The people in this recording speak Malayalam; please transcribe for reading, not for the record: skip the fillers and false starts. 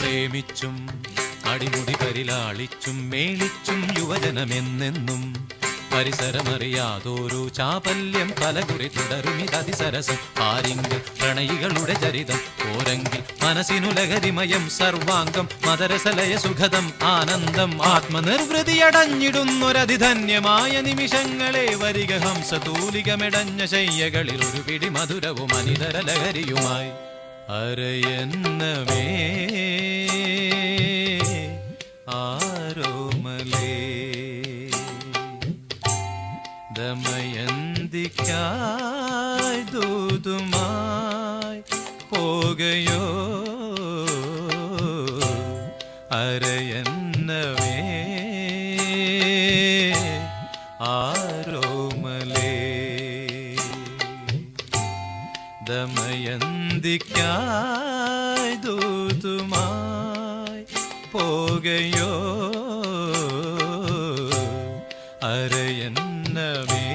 പ്രേമിച്ചും അടിമുടി പരിലാളിച്ചും മേളിച്ചും യുവജനമെന്നെന്നും പരിസരമറിയാതൊരു ചാപല്യം പലകുറി തുടരുമിതതിസരസം ആരിങ്കിൽ പ്രണയികളുടെ ചരിതം ഓരങ്കിൽ മനസ്സിനു ലഹരിമയം സർവാംഗം മദരസലയ സുഖദം ആനന്ദം ആത്മനിർവൃതിയടഞ്ഞിടുന്നൊരതിധന്യമായ നിമിഷങ്ങളെ വരിക ഹംസതൂലികമെടഞ്ഞ ശയ്യകളിൽ ഒരു പിടി മധുരവും അനിതര ലഹരിയുമായി അരയന്നമേ ആരോമലേ ദമയന്തിക്കായി ദൂതുമായി പോകയോ അരയന്നവേ ആരോമലേ ദമയന്തിക്കായി ദൂതുമായി പോകയോ അരയന്നവേ